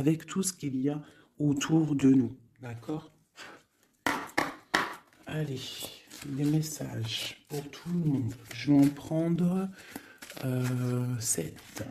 avec tout ce qu'il y a autour de nous. D'accord? Allez, des messages pour tout le monde. Je vais en prendre 7.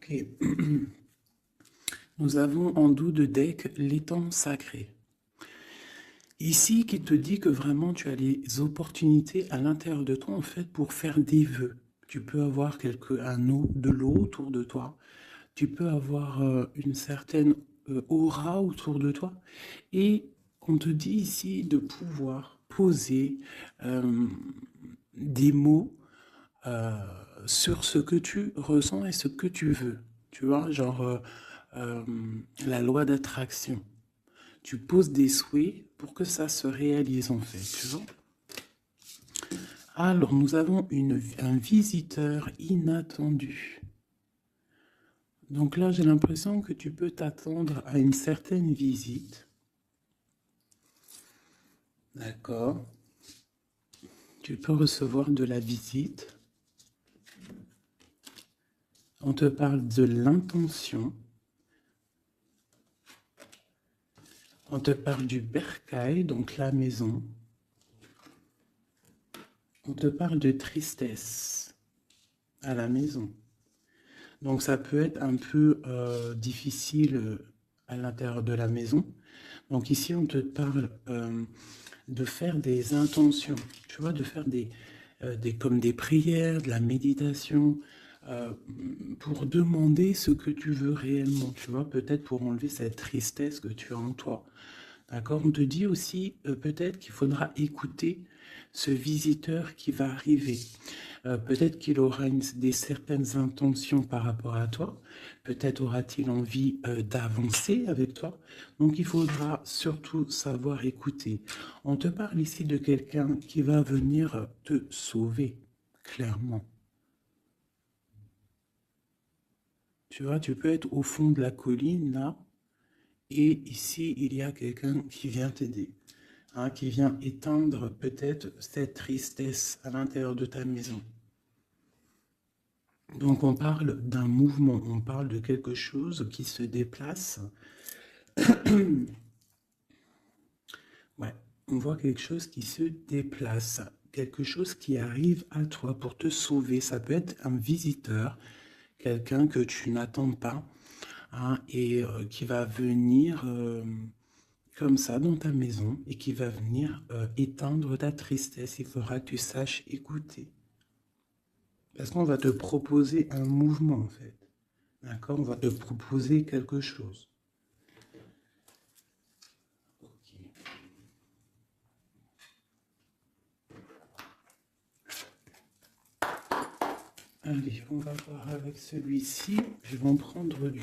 Ok. Nous avons en dos de deck l'étang sacré. Ici, qui te dit que vraiment tu as les opportunités à l'intérieur de toi, en fait, pour faire des vœux. Tu peux avoir un eau, de l'eau autour de toi. Tu peux avoir une certaine aura autour de toi. Et on te dit ici de pouvoir poser des mots sur ce que tu ressens et ce que tu veux. Tu vois, genre la loi d'attraction. Tu poses des souhaits pour que ça se réalise en fait, tu vois. Alors, nous avons un visiteur inattendu. Donc là, j'ai l'impression que tu peux t'attendre à une certaine visite. D'accord. Tu peux recevoir de la visite. On te parle de l'intention. On te parle du bercail, donc la maison. On te parle de tristesse à la maison. Donc ça peut être un peu difficile à l'intérieur de la maison. Donc ici, on te parle de faire des intentions, tu vois, de faire comme des prières, de la méditation, pour demander ce que tu veux réellement, tu vois, peut-être pour enlever cette tristesse que tu as en toi. D'accord? On te dit aussi peut-être qu'il faudra écouter ce visiteur qui va arriver. Peut-être qu'il aura certaines intentions par rapport à toi. Peut-être aura-t-il envie d'avancer avec toi. Donc il faudra surtout savoir écouter. On te parle ici de quelqu'un qui va venir te sauver, clairement. Tu vois, tu peux être au fond de la colline, là, et ici, il y a quelqu'un qui vient t'aider, hein, qui vient éteindre peut-être cette tristesse à l'intérieur de ta maison. Donc on parle d'un mouvement, on parle de quelque chose qui se déplace. Ouais, on voit quelque chose qui se déplace, quelque chose qui arrive à toi pour te sauver. Ça peut être un visiteur, quelqu'un que tu n'attends pas, hein, et qui va venir comme ça dans ta maison et qui va venir éteindre ta tristesse. Il faudra que tu saches écouter. Parce qu'on va te proposer un mouvement, en fait. D'accord? On va te proposer quelque chose. Ok. Allez, on va voir avec celui-ci. Je vais en prendre 2.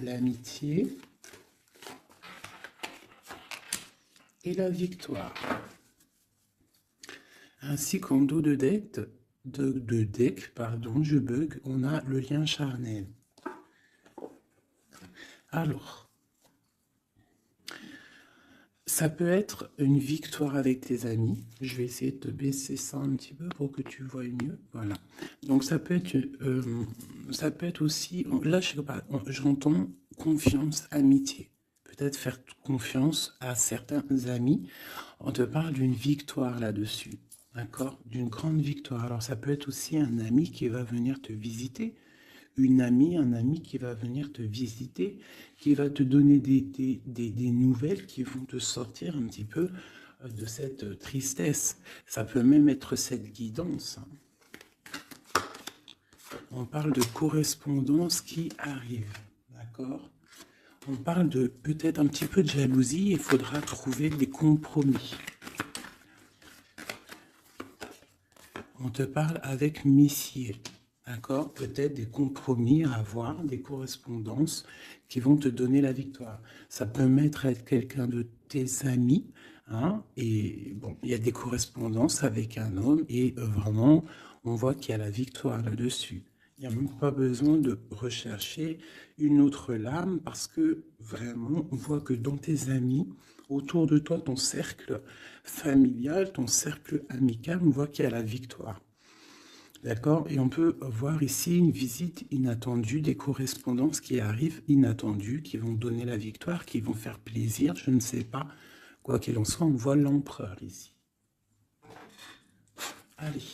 L'amitié et la victoire. Ainsi qu'en dos de deck, je bug, on a le lien charnel. Alors, Ça peut être une victoire avec tes amis. Je vais essayer de te baisser ça un petit peu pour que tu vois mieux. Voilà. Donc ça peut être aussi, là je sais pas, j'entends confiance, amitié. Peut-être faire confiance à certains amis. On te parle d'une victoire là-dessus. D'accord? D'une grande victoire. Alors ça peut être aussi un ami qui va venir te visiter, une amie, un ami qui va venir te visiter, qui va te donner des nouvelles qui vont te sortir un petit peu de cette tristesse. Ça peut même être cette guidance. On parle de correspondance qui arrive, d'accord? On parle de peut-être un petit peu de jalousie, il faudra trouver des compromis. On te parle avec Messier. D'accord? Peut-être des compromis à avoir, des correspondances qui vont te donner la victoire. Ça peut être quelqu'un de tes amis, hein, et bon, il y a des correspondances avec un homme, et vraiment, on voit qu'il y a la victoire là-dessus. Il n'y a même pas besoin de rechercher une autre lame, parce que vraiment, on voit que dans tes amis, autour de toi, ton cercle familial, ton cercle amical, on voit qu'il y a la victoire. D'accord? Et on peut voir ici une visite inattendue, des correspondances qui arrivent inattendues, qui vont donner la victoire, qui vont faire plaisir, je ne sais pas. Quoi qu'il en soit, on voit l'empereur ici. Allez.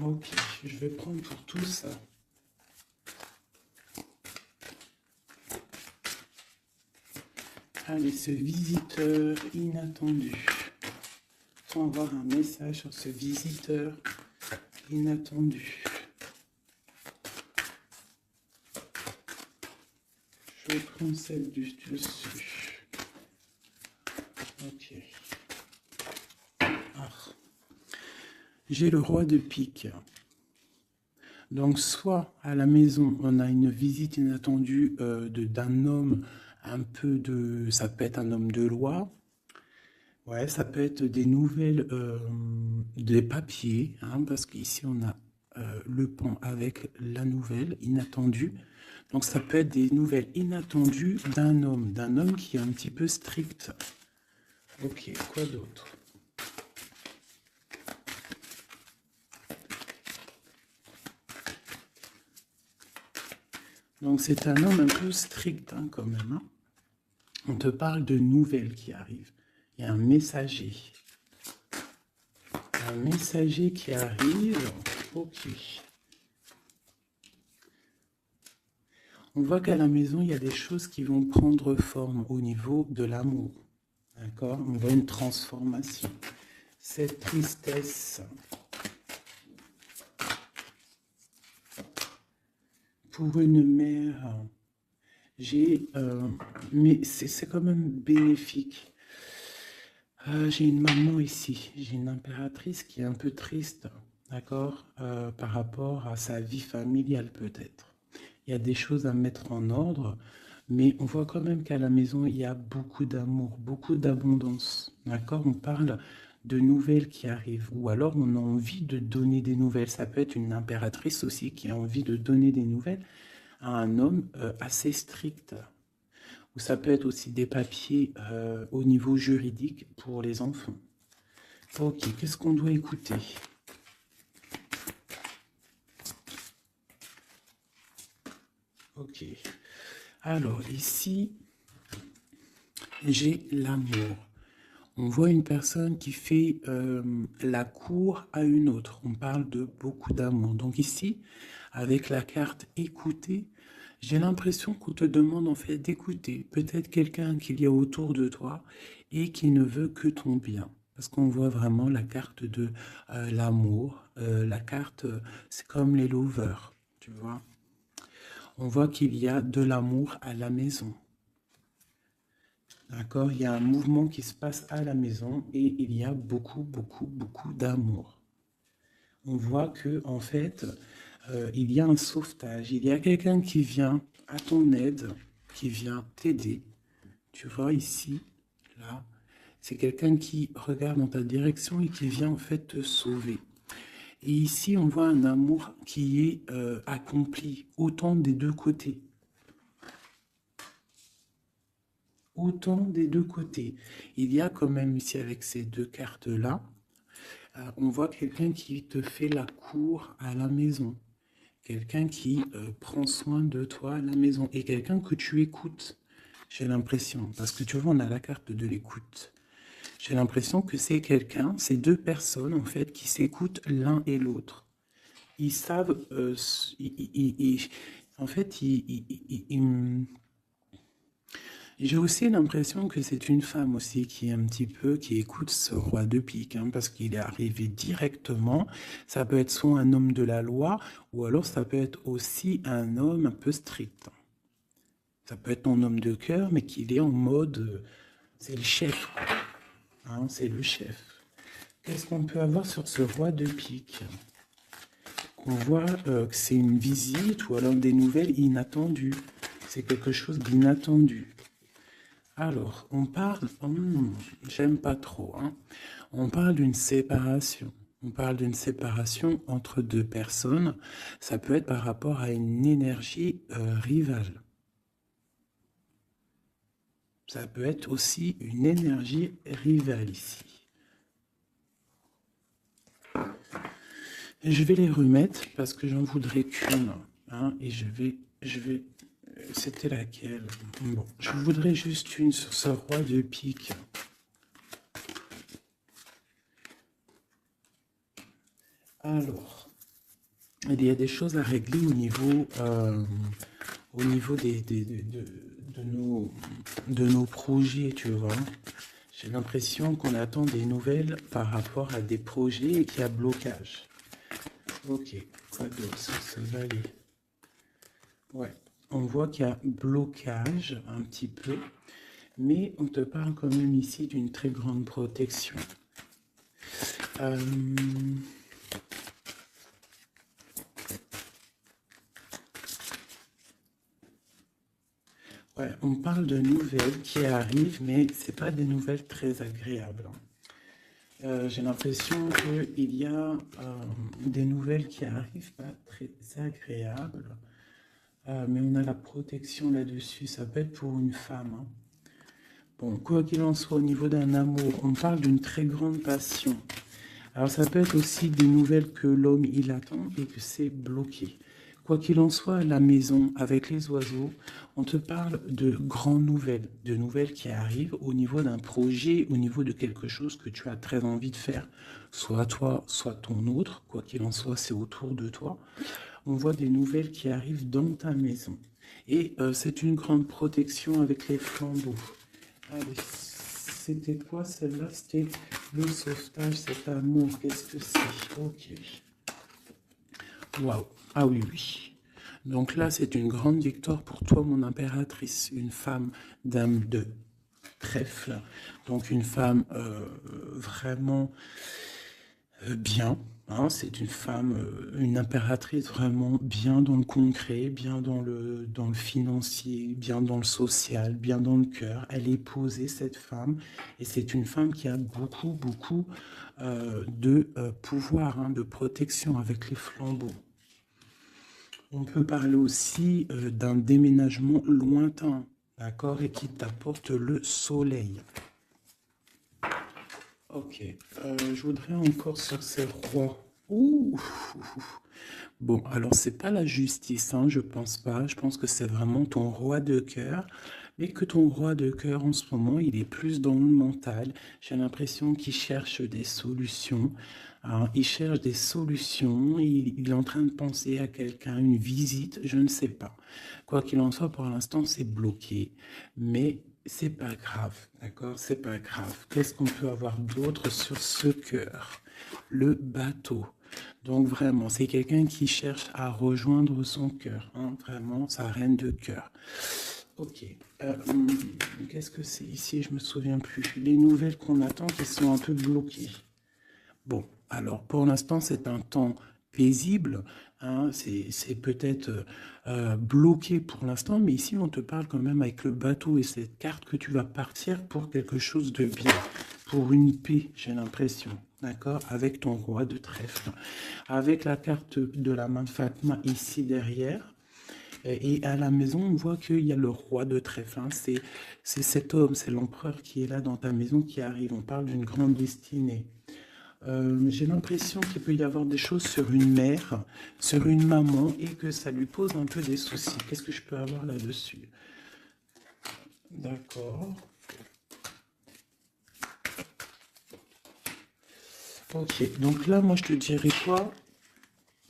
Ok, je vais prendre pour tout ça. Allez, ce visiteur inattendu. On va avoir un message sur ce visiteur inattendu. Je prends celle du dessus. Ok. Ah. J'ai le roi de pique. Donc, soit à la maison, on a une visite inattendue d'un homme, un peu de... Ça peut être un homme de loi. Ouais, ça peut être des nouvelles, des papiers, hein, parce qu'ici on a le pont avec la nouvelle inattendue. Donc ça peut être des nouvelles inattendues d'un homme qui est un petit peu strict. Ok, quoi d'autre? Donc c'est un homme un peu strict, hein, quand même. Hein. On te parle de nouvelles qui arrivent. Il y a un messager. Un messager qui arrive. Ok. On voit qu'à la maison, il y a des choses qui vont prendre forme au niveau de l'amour. D'accord? On voit une transformation. Cette tristesse. Pour une mère, mais c'est quand même bénéfique. J'ai une maman ici, j'ai une impératrice qui est un peu triste, d'accord, par rapport à sa vie familiale peut-être. Il y a des choses à mettre en ordre, mais on voit quand même qu'à la maison, il y a beaucoup d'amour, beaucoup d'abondance, d'accord? On parle de nouvelles qui arrivent, ou alors on a envie de donner des nouvelles. Ça peut être une impératrice aussi qui a envie de donner des nouvelles à un homme assez strict. Ou ça peut être aussi des papiers au niveau juridique pour les enfants. Ok, qu'est-ce qu'on doit écouter? Ok. Alors, ici, j'ai l'amour. On voit une personne qui fait la cour à une autre. On parle de beaucoup d'amour. Donc ici, avec la carte écouter, j'ai l'impression qu'on te demande en fait d'écouter. Peut-être quelqu'un qu'il y a autour de toi et qui ne veut que ton bien. Parce qu'on voit vraiment la carte de l'amour. La carte, c'est comme les lovers, tu vois. On voit qu'il y a de l'amour à la maison. D'accord? Il y a un mouvement qui se passe à la maison et il y a beaucoup, beaucoup, beaucoup d'amour. On voit que, en fait, il y a un sauvetage. Il y a quelqu'un qui vient à ton aide, qui vient t'aider. Tu vois ici, là, c'est quelqu'un qui regarde dans ta direction et qui vient en fait te sauver. Et ici, on voit un amour qui est accompli, autant des deux côtés. autant des deux côtés. Il y a quand même ici avec ces deux cartes-là, on voit quelqu'un qui te fait la cour à la maison. Quelqu'un qui prend soin de toi à la maison. Et quelqu'un que tu écoutes, j'ai l'impression. Parce que tu vois, on a la carte de l'écoute. J'ai l'impression que c'est quelqu'un, c'est deux personnes en fait, qui s'écoutent l'un et l'autre. Ils savent, en fait, j'ai aussi l'impression que c'est une femme aussi qui est un petit peu, qui écoute ce roi de pique, hein, parce qu'il est arrivé directement. Ça peut être soit un homme de la loi, ou alors ça peut être aussi un homme un peu strict. Ça peut être ton homme de cœur, mais qu'il est en mode, c'est le chef, hein, c'est le chef. Qu'est-ce qu'on peut avoir sur ce roi de pique? On voit que c'est une visite ou alors des nouvelles inattendues. C'est quelque chose d'inattendu. Alors, on parle, j'aime pas trop, hein. On parle d'une séparation. On parle d'une séparation entre deux personnes. Ça peut être par rapport à une énergie rivale. Ça peut être aussi une énergie rivale ici. Et je vais les remettre parce que j'en voudrais qu'une, hein, et je vais, c'était laquelle? Bon, je voudrais juste une sur ce roi de pique. Alors, il y a des choses à régler au niveau de nos projets, tu vois. J'ai l'impression qu'on attend des nouvelles par rapport à des projets et qu'il y a blocage. Ok, quoi d'autre ça va aller. Ouais, on voit qu'il y a blocage un petit peu, mais on te parle quand même ici d'une très grande protection. Ouais, on parle de nouvelles qui arrivent, mais c'est pas des nouvelles très agréables. J'ai l'impression qu'il y a des nouvelles qui arrivent pas très agréables, mais on a la protection là-dessus. Ça peut être pour une femme, hein. Bon, quoi qu'il en soit, au niveau d'un amour, on parle d'une très grande passion. Alors ça peut être aussi des nouvelles que l'homme il attend et que c'est bloqué. Quoi qu'il en soit, à la maison, avec les oiseaux, on te parle de grandes nouvelles, de nouvelles qui arrivent au niveau d'un projet, au niveau de quelque chose que tu as très envie de faire, soit toi, soit ton autre, quoi qu'il en soit, c'est autour de toi. On voit des nouvelles qui arrivent dans ta maison. Et c'est une grande protection avec les flambeaux. Allez, c'était quoi celle-là? C'était le sauvetage, cet amour. Qu'est-ce que c'est? Ok. Waouh. Ah oui, oui. Donc là, c'est une grande victoire pour toi, mon impératrice. Une femme dame de trèfle. Donc une femme vraiment bien. Hein, c'est une femme, une impératrice vraiment bien dans le concret, bien dans le financier, bien dans le social, bien dans le cœur. Elle est posée, cette femme, et c'est une femme qui a beaucoup, beaucoup de pouvoir, hein, de protection avec les flambeaux. On peut parler aussi d'un déménagement lointain, d'accord, et qui t'apporte le soleil. Ok, je voudrais encore sur ces rois. Ouh. Bon, alors c'est pas la justice, hein, je pense pas. Je pense que c'est vraiment ton roi de cœur. Mais que ton roi de cœur en ce moment, il est plus dans le mental. J'ai l'impression qu'il cherche des solutions, hein. Il cherche des solutions. Il est en train de penser à quelqu'un, une visite, je ne sais pas. Quoi qu'il en soit, pour l'instant, c'est bloqué. Mais c'est pas grave, d'accord? C'est pas grave. Qu'est-ce qu'on peut avoir d'autre sur ce cœur? Le bateau. Donc vraiment, c'est quelqu'un qui cherche à rejoindre son cœur, hein, vraiment, sa reine de cœur. Ok. Qu'est-ce que c'est ici? Je me souviens plus. Les nouvelles qu'on attend qui sont un peu bloquées. Bon, alors pour l'instant, c'est un temps paisible, hein, c'est peut-être bloqué pour l'instant, mais ici, on te parle quand même avec le bateau et cette carte que tu vas partir pour quelque chose de bien, pour une paix, j'ai l'impression, d'accord, avec ton roi de trèfle, avec la carte de la main de Fatma ici derrière. Et à la maison, on voit qu'il y a le roi de trèfle. Hein. C'est cet homme, c'est l'empereur qui est là dans ta maison qui arrive. On parle d'une grande destinée. J'ai l'impression qu'il peut y avoir des choses sur une mère, sur une maman, et que ça lui pose un peu des soucis. Qu'est-ce que je peux avoir là-dessus? D'accord. Ok, donc là, moi, je te dirais quoi?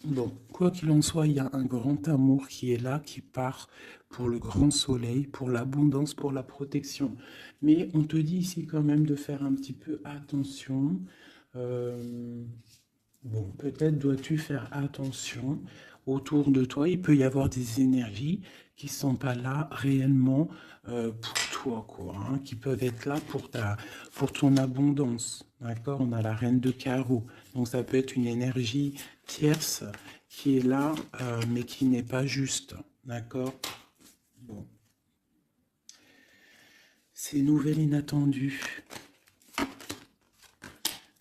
Bon, quoi qu'il en soit, il y a un grand amour qui est là, qui part pour le grand soleil, pour l'abondance, pour la protection. Mais on te dit ici quand même de faire un petit peu attention. Euh, Bon, peut-être dois-tu faire attention autour de toi. Il peut y avoir des énergies qui ne sont pas là réellement pour toi, quoi, hein, qui peuvent être là pour ton abondance. D'accord? On a la reine de carreau. Donc ça peut être une énergie tierce qui est là, mais qui n'est pas juste. D'accord? Bon. Ces nouvelles inattendues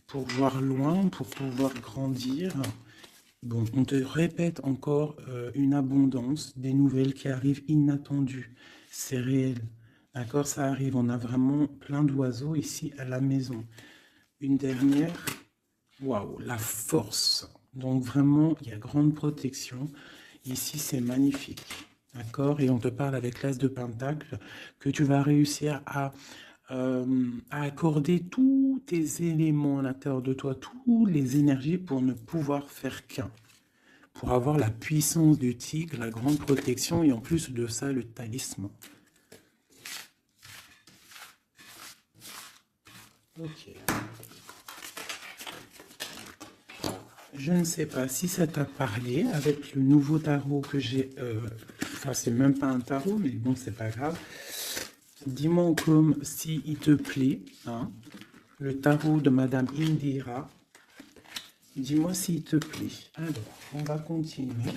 pour voir loin, pour pouvoir grandir. Bon, on te répète encore une abondance, des nouvelles qui arrivent inattendues. C'est réel. D'accord, ça arrive. On a vraiment plein d'oiseaux ici à la maison. Une dernière. Waouh, la force. Donc vraiment, il y a grande protection. Ici, c'est magnifique. D'accord? Et on te parle avec l'as de Pentacle que tu vas réussir à accorder tous tes éléments à l'intérieur de toi, toutes les énergies pour ne pouvoir faire qu'un. Pour avoir la puissance du tigre, la grande protection et en plus de ça, le talisman. Ok. Je ne sais pas si ça t'a parlé avec le nouveau tarot que j'ai. Enfin, c'est même pas un tarot, mais bon, c'est pas grave. Dis-moi comme si il te plaît, hein, le tarot de Madame Indira. Dis-moi s'il te plaît. Alors, on va continuer.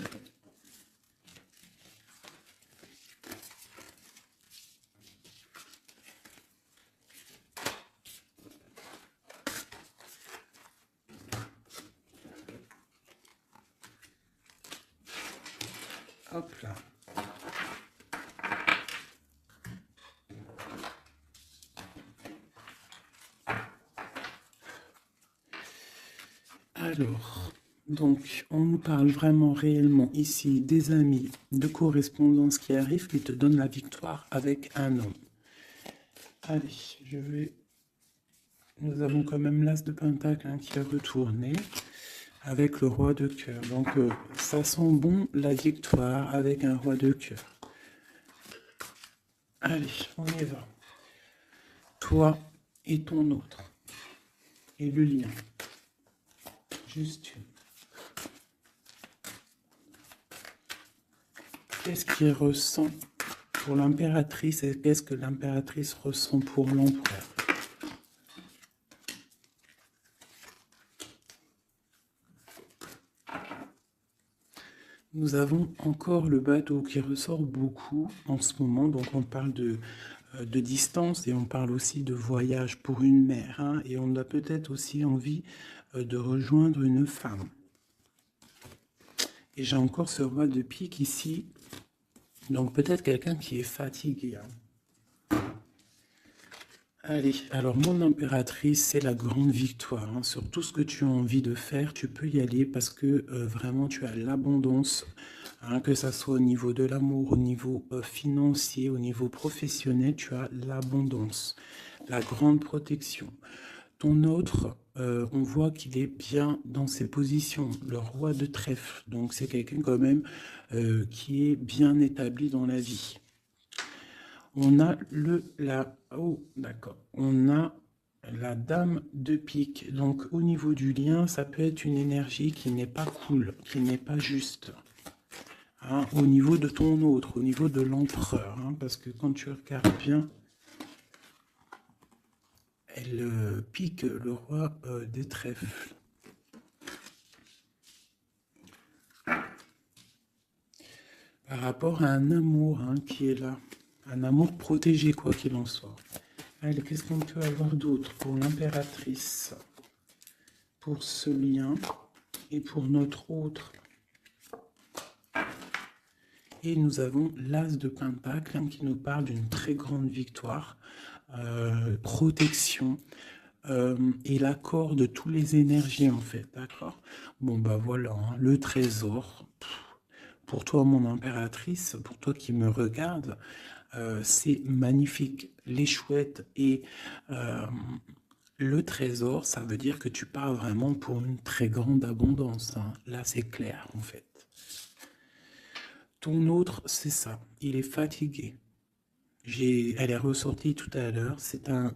Hop là. Alors, donc, on nous parle vraiment réellement ici des amis de correspondance qui arrivent, qui te donnent la victoire avec un homme. Allez, je vais... Nous avons quand même l'as de Pentacle hein, qui a retourné avec le roi de cœur. Donc, ça sent bon la victoire avec un roi de cœur. Allez, on y va. Toi et ton autre. Et le lien. Juste une. Qu'est-ce qu'il ressent pour l'impératrice et qu'est-ce que l'impératrice ressent pour l'empereur? Nous avons encore le bateau qui ressort beaucoup en ce moment, donc on parle de distance et on parle aussi de voyage pour une mère, hein, et on a peut-être aussi envie de rejoindre une femme. Et j'ai encore ce roi de pique ici, donc peut-être quelqu'un qui est fatigué. Hein. Allez, alors mon impératrice, c'est la grande victoire. Hein. Sur tout ce que tu as envie de faire, tu peux y aller parce que vraiment tu as l'abondance, hein, que ça soit au niveau de l'amour, au niveau financier, au niveau professionnel, tu as l'abondance, la grande protection. Ton autre, on voit qu'il est bien dans ses positions, le roi de trèfle. Donc c'est quelqu'un quand même qui est bien établi dans la vie. On a oh, d'accord. On a la dame de pique. Donc, au niveau du lien, ça peut être une énergie qui n'est pas cool, qui n'est pas juste. Hein, au niveau de ton autre, au niveau de l'empereur. Hein, parce que quand tu regardes bien, elle pique le roi des trèfles. Par rapport à un amour hein, qui est là. Un amour protégé, quoi qu'il en soit. Allez, qu'est-ce qu'on peut avoir d'autre pour l'impératrice? Pour ce lien et pour notre autre. Et nous avons l'As de Pentacle hein, qui nous parle d'une très grande victoire, protection, et l'accord de toutes les énergies en fait, d'accord? Bon bah voilà, hein, le trésor. Pour toi, mon impératrice, pour toi qui me regarde, c'est magnifique. Les chouettes et le trésor, ça veut dire que tu pars vraiment pour une très grande abondance. Hein. Là, c'est clair, en fait. Ton autre, c'est ça. Il est fatigué. Elle est ressortie tout à l'heure. C'est un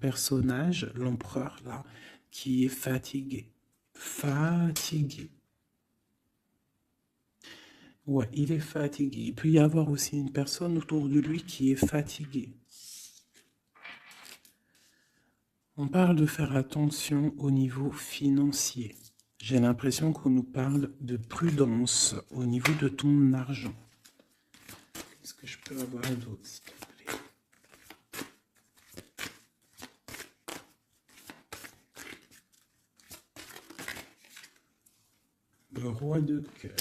personnage, l'empereur, là, qui est fatigué. Fatigué. Ouais, il est fatigué. Il peut y avoir aussi une personne autour de lui qui est fatiguée. On parle de faire attention au niveau financier. J'ai l'impression qu'on nous parle de prudence au niveau de ton argent. Qu'est-ce que je peux avoir d'autre, s'il te plaît? Le roi de cœur.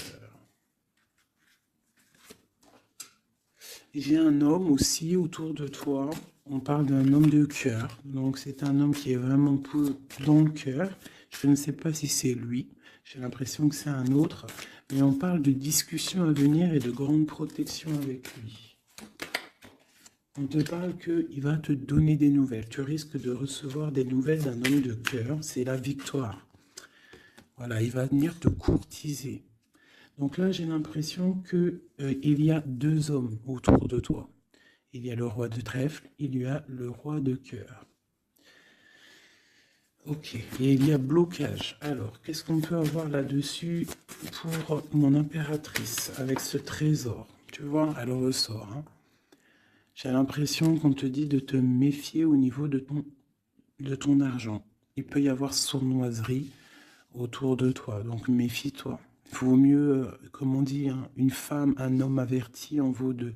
J'ai un homme aussi autour de toi. On parle d'un homme de cœur. Donc c'est un homme qui est vraiment dans le cœur. Je ne sais pas si c'est lui. J'ai l'impression que c'est un autre. Mais on parle de discussions à venir et de grande protection avec lui. On te parle qu'il va te donner des nouvelles. Tu risques de recevoir des nouvelles d'un homme de cœur. C'est la victoire. Voilà, il va venir te courtiser. Donc là, j'ai l'impression qu'il y a deux hommes autour de toi. Il y a le roi de trèfle, il y a le roi de cœur. Ok, et il y a blocage. Alors, qu'est-ce qu'on peut avoir là-dessus pour mon impératrice avec ce trésor? Tu vois, elle ressort. Hein. J'ai l'impression qu'on te dit de te méfier au niveau de ton argent. Il peut y avoir sournoiserie autour de toi, donc méfie-toi. Il vaut mieux, comme on dit, hein, une femme, un homme averti en vaut deux.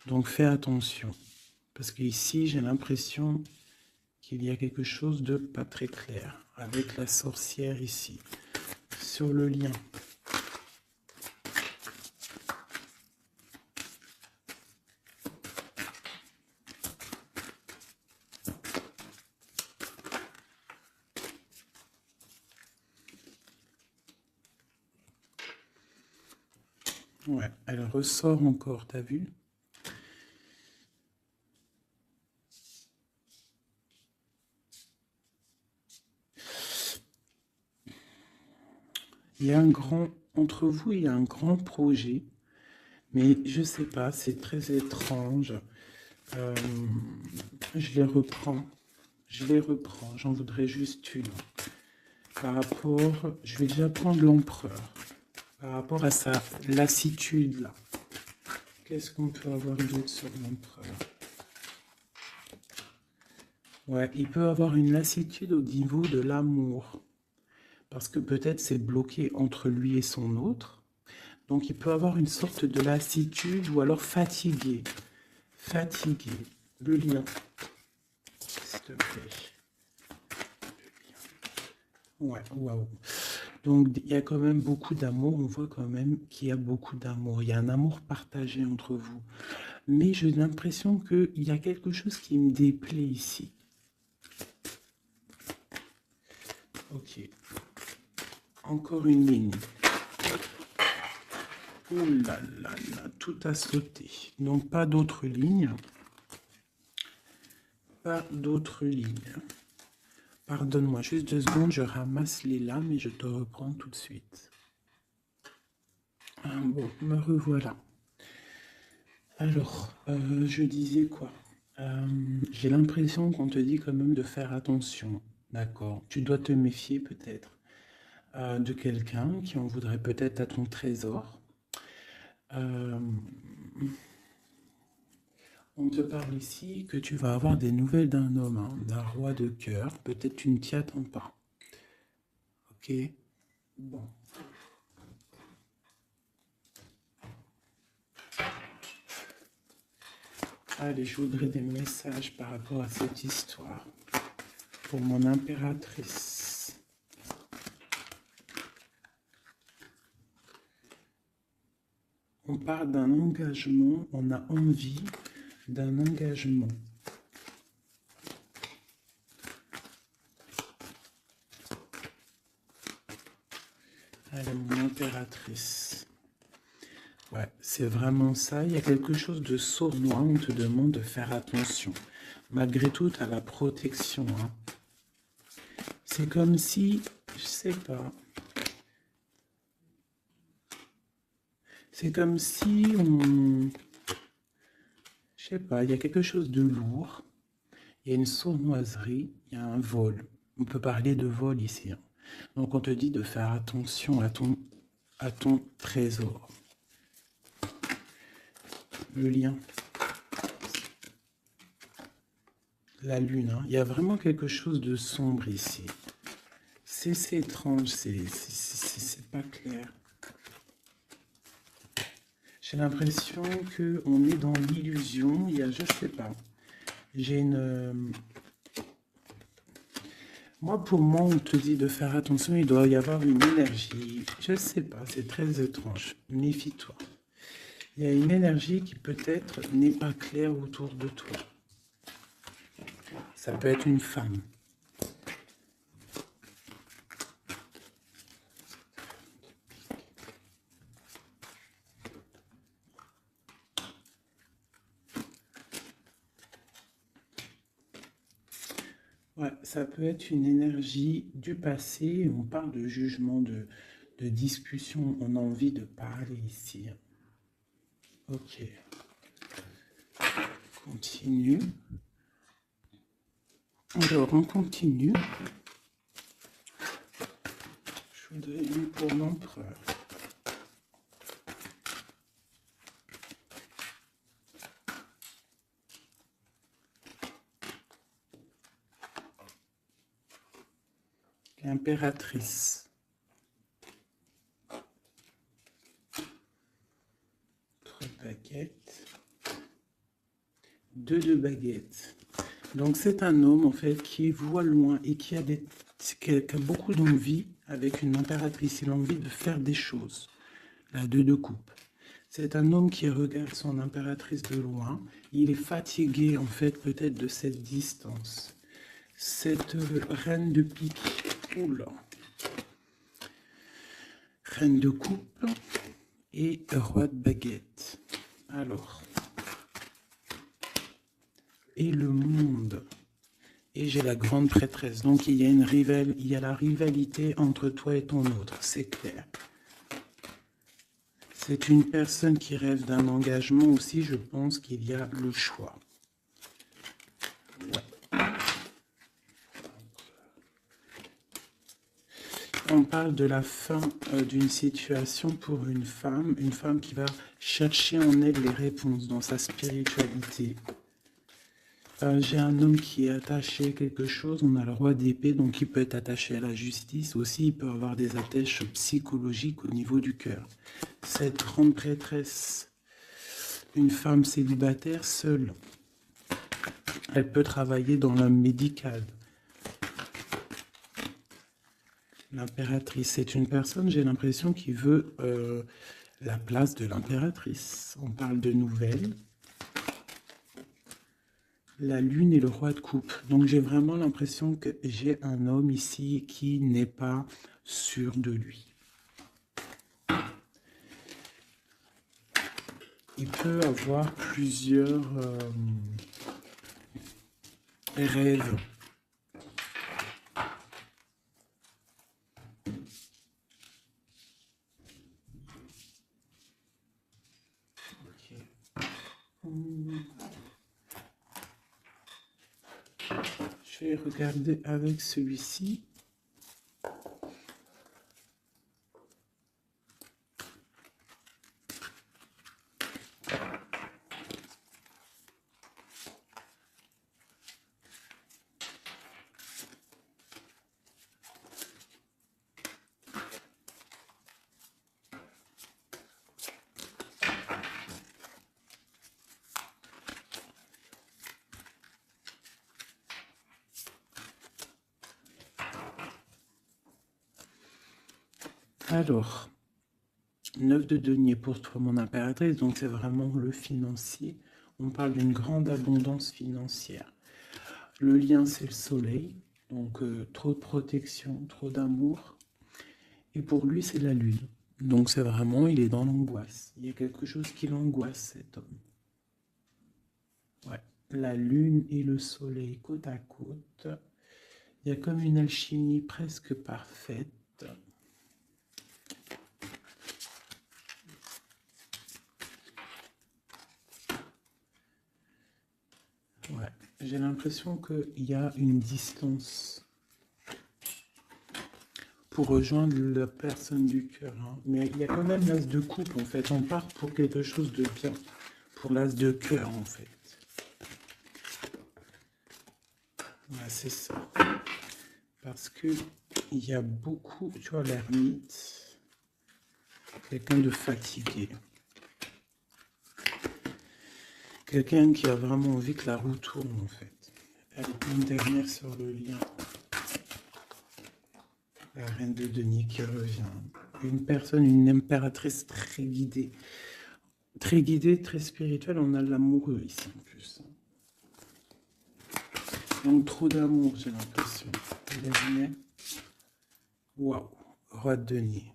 Donc fais attention. Parce qu'ici, j'ai l'impression qu'il y a quelque chose de pas très clair avec la sorcière ici, sur le lien. Ouais, elle ressort encore, t'as vu? Il y a un grand, entre vous, il y a un grand projet, mais je sais pas, c'est très étrange. Euh, je les reprends, j'en voudrais juste une. Par rapport, je vais déjà prendre l'empereur, par rapport à sa lassitude là. Qu'est-ce qu'on peut avoir d'autre sur l'empereur? Ouais, il peut avoir une lassitude au niveau de l'amour. Parce que peut-être c'est bloqué entre lui et son autre. Donc il peut avoir une sorte de lassitude ou alors fatigué. Fatigué. Le lien. S'il te plaît. Ouais, waouh. Donc il y a quand même beaucoup d'amour. On voit quand même qu'il y a beaucoup d'amour. Il y a un amour partagé entre vous. Mais j'ai l'impression qu'il y a quelque chose qui me déplaît ici. Ok. Encore une ligne. Oh là là là, tout a sauté. Donc pas d'autres lignes. Pas d'autres lignes. Pardonne-moi, juste 2 secondes, je ramasse les lames et je te reprends tout de suite. Ah, bon, me revoilà. Alors, je disais quoi? J'ai l'impression qu'on te dit quand même de faire attention, d'accord? Tu dois te méfier peut-être de quelqu'un qui en voudrait peut-être à ton trésor. Euh, on te parle ici que tu vas avoir des nouvelles d'un homme, hein, d'un roi de cœur. Peut-être tu ne t'y attends pas. Ok? Bon. Allez, je voudrais des messages par rapport à cette histoire. Pour mon impératrice. on parle d'un engagement, on a envie d'un engagement. Allez, mon impératrice. Ouais, c'est vraiment ça. Il y a quelque chose de sournois. On te demande de faire attention. Malgré tout, tu as la protection. Hein. C'est comme si, je sais pas. C'est comme si on... Je sais pas, il y a quelque chose de lourd. Il y a une sournoiserie, il y a un vol. On peut parler de vol ici. Hein. Donc on te dit de faire attention à ton trésor. Le lien. La lune. Hein. Il y a vraiment quelque chose de sombre ici. C'est étrange, c'est pas clair. J'ai l'impression qu'on est dans l'illusion. Il y a, je sais pas. J'ai une... Moi, pour moi, on te dit de faire attention. Il doit y avoir une énergie. Je sais pas, c'est très étrange. Méfie-toi. Il y a une énergie qui peut-être n'est pas claire autour de toi. Ça peut être une femme. Ouais, ça peut être une énergie du passé. On parle de jugement, de discussion. On a envie de parler ici. Ok. Continue. Alors, on continue. Je voudrais lui pour l'empereur. L'impératrice. 3 baguettes. 2 de baguettes. Donc c'est un homme en fait qui voit loin et qui a, qui a beaucoup d'envie avec une impératrice. Il a envie de faire des choses. La 2 de coupe. C'est un homme qui regarde son impératrice de loin. Il est fatigué en fait peut-être de cette distance. Cette reine de pique. Oula. Reine de coupe et roi de baguette. Alors. Et le monde. Et j'ai la grande prêtresse. Donc il y a il y a la rivalité entre toi et ton autre. C'est clair. C'est une personne qui rêve d'un engagement aussi. Je pense qu'il y a le choix. Ouais. On parle de la fin d'une situation pour une femme qui va chercher en elle les réponses dans sa spiritualité. J'ai un homme qui est attaché à quelque chose, on a le roi d'épée, donc il peut être attaché à la justice. Aussi, il peut avoir des attaches psychologiques au niveau du cœur. Cette grande prêtresse, une femme célibataire seule, elle peut travailler dans le médical. L'impératrice, c'est une personne, j'ai l'impression, qui veut la place de l'impératrice. On parle de nouvelles. La lune et le roi de coupe. Donc j'ai vraiment l'impression que j'ai un homme ici qui n'est pas sûr de lui. Il peut avoir plusieurs rêves. Je vais regarder avec celui-ci. Alors, 9 de denier pour toi, mon impératrice, donc c'est vraiment le financier. On parle d'une grande abondance financière. Le lien, c'est le soleil, donc trop de protection, trop d'amour. Et pour lui, c'est la lune. Donc c'est vraiment, il est dans l'angoisse. Il y a quelque chose qui l'angoisse, cet homme. Ouais. La lune et le soleil côte à côte. Il y a comme une alchimie presque parfaite. Ouais. J'ai l'impression qu'il y a une distance pour rejoindre la personne du cœur. Hein. Mais il y a quand même l'as de coupe, en fait. On part pour quelque chose de bien. Pour l'as de cœur, en fait. Ouais, c'est ça. Parce que il y a beaucoup, tu vois, l'ermite, quelqu'un de fatigué. Quelqu'un qui a vraiment envie que la roue tourne, en fait. Allez, une dernière sur le lien. La reine de denier qui revient. Une personne, une impératrice très guidée. Très guidée, très spirituelle. On a l'amoureux ici, en plus. Donc, trop d'amour, j'ai l'impression. Waouh. Roi de denier.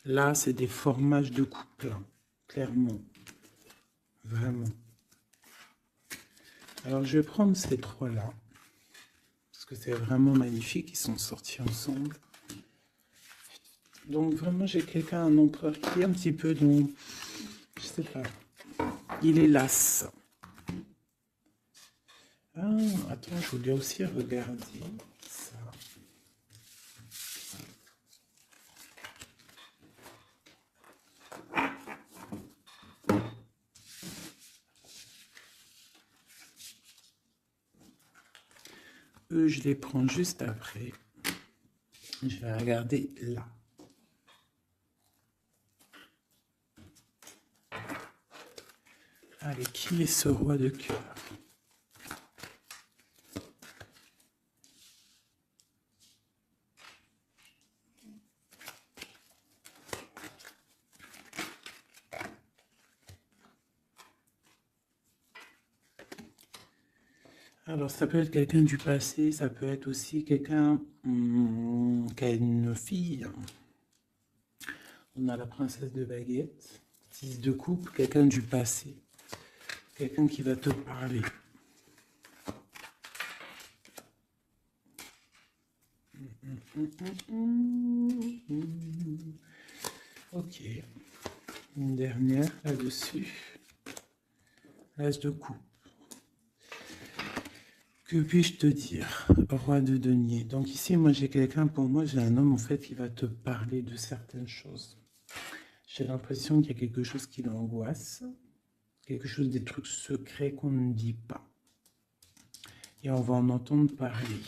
Là, c'est des formages de couple, hein, clairement. Vraiment. Alors, je vais prendre ces trois-là. Parce que c'est vraiment magnifique. Ils sont sortis ensemble. Donc, vraiment, j'ai quelqu'un, un empereur qui est un petit peu dans... Je sais pas. Il est las. Ah, attends, je voulais aussi regarder ça. Eux, je les prends juste après. Je vais regarder là. Allez, qui est ce roi de cœur? Alors, ça peut être quelqu'un du passé, ça peut être aussi quelqu'un qui a une fille. On a la princesse de baguette, 6 de coupe, quelqu'un du passé, quelqu'un qui va te parler. Ok, une dernière là-dessus. L'as de coupe. Que puis-je te dire, roi de denier? Donc ici, moi j'ai quelqu'un, pour moi j'ai un homme en fait qui va te parler de certaines choses. J'ai l'impression qu'il y a quelque chose qui l'angoisse, quelque chose, des trucs secrets qu'on ne dit pas. Et on va en entendre parler.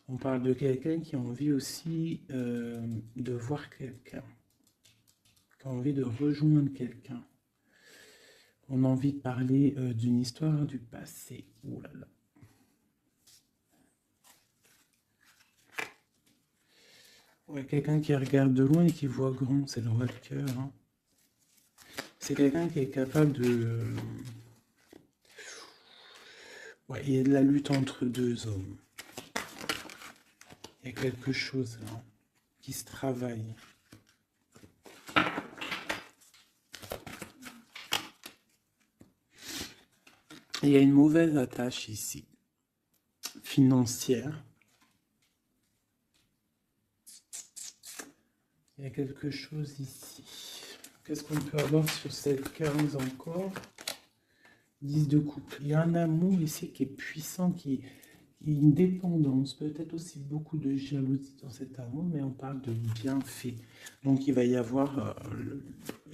On parle de quelqu'un qui a envie aussi de voir quelqu'un, qui a envie de rejoindre quelqu'un. On a envie de parler d'une histoire du passé. Ouh là là. Ouais, quelqu'un qui regarde de loin et qui voit grand, c'est le roi de cœur. Hein. C'est quelqu'un qui est capable de... Ouais, il y a de la lutte entre deux hommes. Il y a quelque chose là, qui se travaille. Il y a une mauvaise attache ici, financière. Il y a quelque chose ici. Qu'est-ce qu'on peut avoir sur cette 15 encore? 10 de coupe. Il y a un amour ici qui est puissant, qui est une dépendance, peut-être aussi beaucoup de jalousie dans cet amour, mais on parle de bienfait. Donc il va y avoir,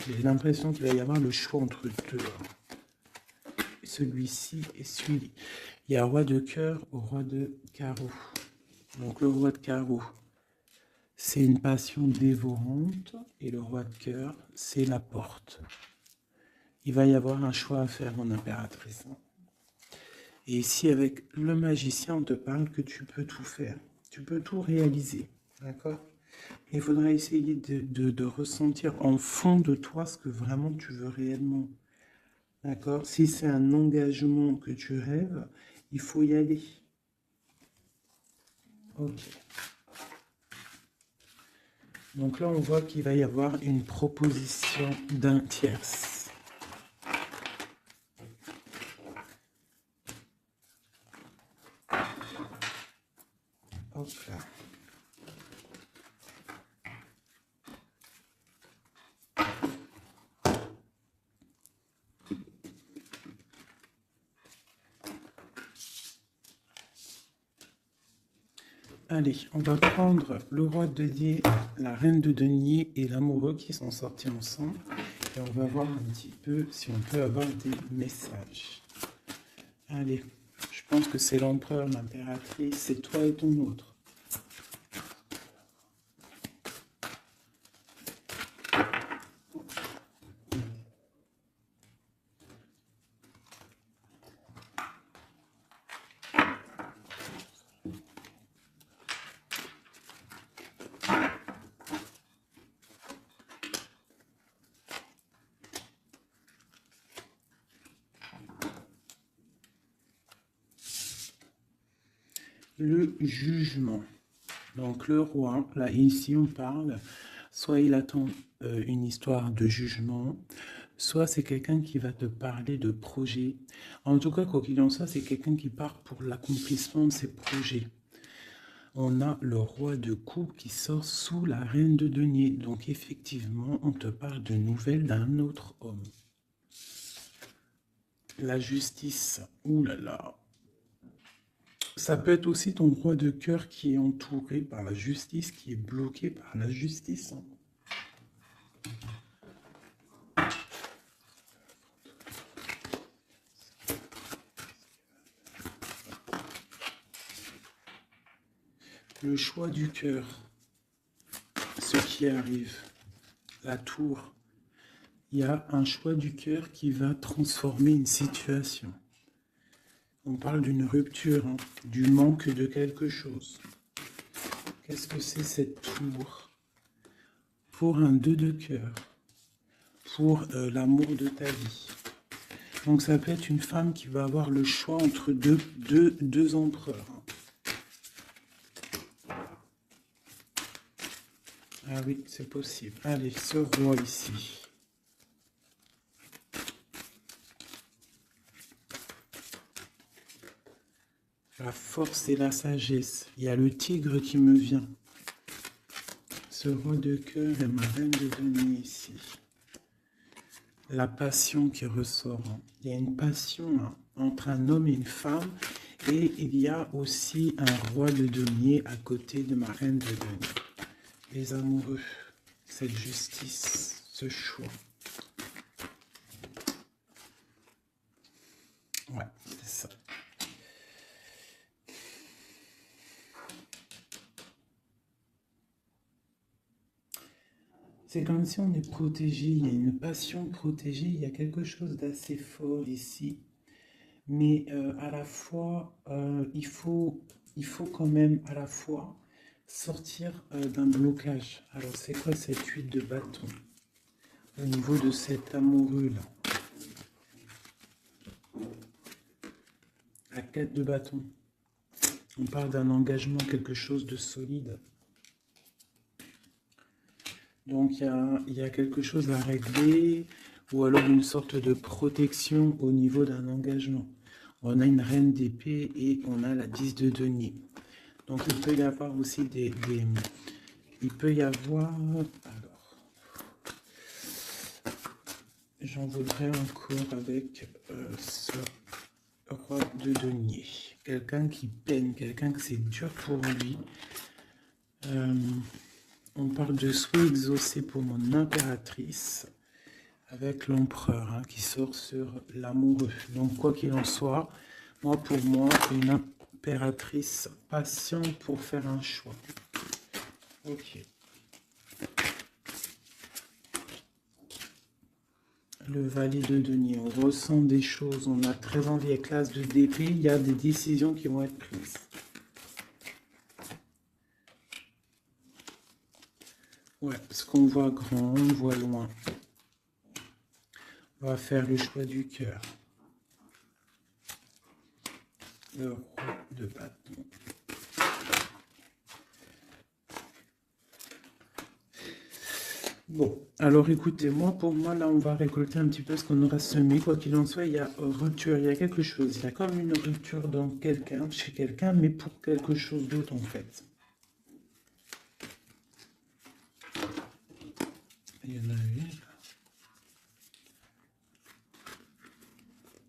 j'ai l'impression qu'il va y avoir le choix entre deux. Celui-ci et celui-ci. Il y a roi de cœur au roi de carreau. Donc le roi de carreau, c'est une passion dévorante, et le roi de cœur, c'est la porte. Il va y avoir un choix à faire en impératrice. Et ici, avec le magicien, on te parle que tu peux tout faire. Tu peux tout réaliser. D'accord? Il faudra essayer de ressentir en fond de toi ce que vraiment tu veux réellement. D'accord? Si c'est un engagement que tu rêves, il faut y aller. Ok. Donc là, on voit qu'il va y avoir une proposition d'un tierce. Hop là. Allez, on va prendre le roi de denier, la reine de denier et l'amoureux qui sont sortis ensemble. Et on va voir un petit peu si on peut avoir des messages. Allez, je pense que c'est l'empereur, l'impératrice, c'est toi et ton autre. Le jugement. Donc le roi, là ici on parle, soit il attend une histoire de jugement, soit c'est quelqu'un qui va te parler de projet. En tout cas, quoi qu'il en soit, c'est quelqu'un qui part pour l'accomplissement de ses projets. On a le roi de coupe qui sort sous la reine de denier. Donc effectivement, on te parle de nouvelles d'un autre homme. La justice, ouh là là. Ça peut être aussi ton roi de cœur qui est entouré par la justice, qui est bloqué par la justice. Le choix du cœur, ce qui arrive, la tour. Il y a un choix du cœur qui va transformer une situation. On parle d'une rupture, hein, du manque de quelque chose. Qu'est-ce que c'est cette tour? Pour un 2 de cœur, pour l'amour de ta vie. Donc ça peut être une femme qui va avoir le choix entre deux empereurs. Ah oui, c'est possible. Allez, ce roi ici. La force et la sagesse. Il y a le tigre qui me vient. Ce roi de cœur et ma reine de denier ici. La passion qui ressort. Il y a une passion entre un homme et une femme. Et il y a aussi un roi de denier à côté de ma reine de denier. Les amoureux, cette justice, ce choix. Ouais, c'est ça. C'est comme si on est protégé, il y a une passion protégée, il y a quelque chose d'assez fort ici. Mais à la fois, il faut quand même à la fois sortir d'un blocage. Alors c'est quoi cette huile de bâton au niveau de cet amoureux-là? La 4 de bâton. On parle d'un engagement, quelque chose de solide. Donc il y a quelque chose à régler, ou alors une sorte de protection au niveau d'un engagement. On a une reine d'épée et on a la 10 de denier. Donc il peut y avoir aussi il peut y avoir... Alors, j'en voudrais encore avec ce roi de denier. Quelqu'un qui peine, quelqu'un que c'est dur pour lui. On parle de souhait exaucé pour mon impératrice avec l'empereur hein, qui sort sur l'amoureux. Donc quoi qu'il en soit, pour moi, une impératrice patiente pour faire un choix. Ok. Le valet de denier, on ressent des choses, on a très envie avec l'as de d'épée, il y a des décisions qui vont être prises. Ouais, parce qu'on voit grand, on voit loin. On va faire le choix du cœur. Le roi de bâton. Bon, alors écoutez-moi, pour moi, là, on va récolter un petit peu ce qu'on aura semé. Quoi qu'il en soit, il y a rupture, il y a quelque chose. Il y a comme une rupture dans quelqu'un, chez quelqu'un, mais pour quelque chose d'autre, en fait. Il y en a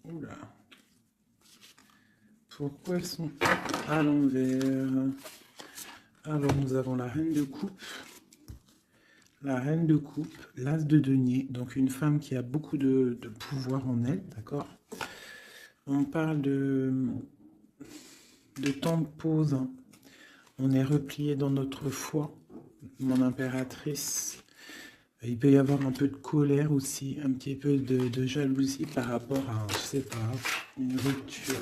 une. Oula. Pourquoi elles sont à l'envers? Alors, nous avons la reine de coupe. La reine de coupe, l'as de denier, donc une femme qui a beaucoup de pouvoir en elle, d'accord? On parle de temps de pause, hein. On est replié dans notre foi, mon impératrice. Il peut y avoir un peu de colère aussi, un petit peu de jalousie par rapport à, je sais pas, une rupture.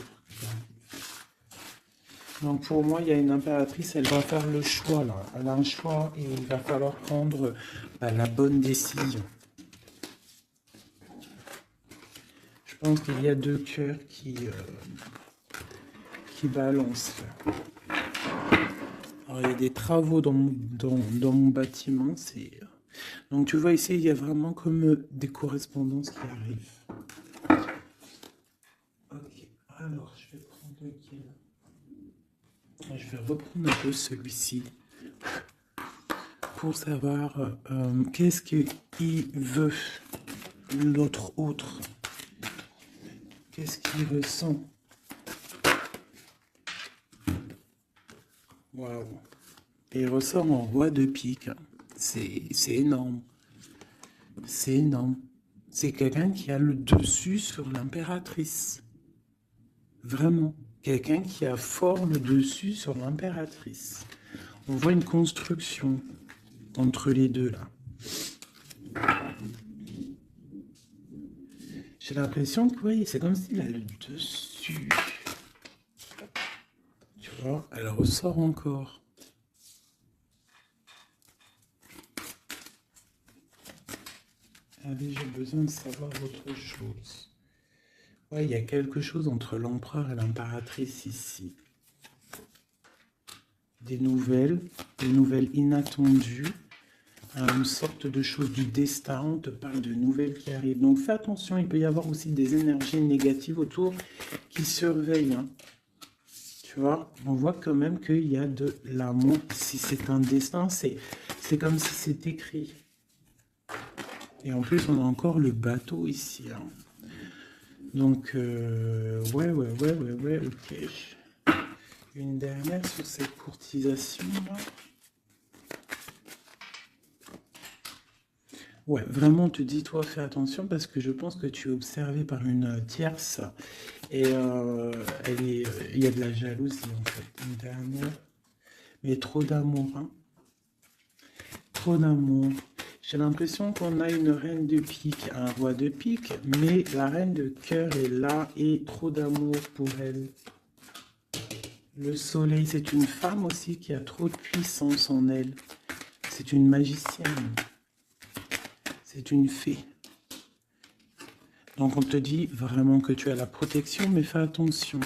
Donc pour moi, il y a une impératrice, elle va faire le choix là. Elle a un choix et il va falloir prendre la bonne décision. Je pense qu'il y a deux cœurs qui balancent là. Alors il y a des travaux dans mon bâtiment. Donc tu vois ici, il y a vraiment comme des correspondances qui arrivent. Ok, alors je vais prendre lequel? Je vais reprendre un peu celui-ci pour savoir qu'est-ce qu'il veut l'autre autre. Qu'est-ce qu'il ressent? Waouh! Et il ressort en roi de pique. C'est énorme. C'est énorme. C'est quelqu'un qui a le dessus sur l'impératrice. Vraiment. Quelqu'un qui a fort le dessus sur l'impératrice. On voit une construction entre les deux là. J'ai l'impression que oui, c'est comme s'il a le dessus. Tu vois, elle ressort encore. Allez, j'ai besoin de savoir autre chose. Ouais, il y a quelque chose entre l'empereur et l'impératrice ici. Des nouvelles inattendues, une sorte de chose du destin, on te parle de nouvelles qui arrivent. Donc fais attention, il peut y avoir aussi des énergies négatives autour qui surveillent. Hein. Tu vois, on voit quand même qu'il y a de l'amour. Si c'est un destin, c'est comme si c'est écrit. Et en plus, on a encore le bateau ici. Hein. Donc, ouais, ok. Une dernière sur cette courtisation-là. Ouais, vraiment, te dis, toi, fais attention parce que je pense que tu es observé par une tierce et il y a de la jalousie en fait. Une dernière, mais trop d'amour, hein. Trop d'amour. J'ai l'impression qu'on a une reine de pique, un roi de pique, mais la reine de cœur est là et trop d'amour pour elle. Le soleil, c'est une femme aussi qui a trop de puissance en elle. C'est une magicienne. C'est une fée. Donc on te dit vraiment que tu as la protection, mais fais attention.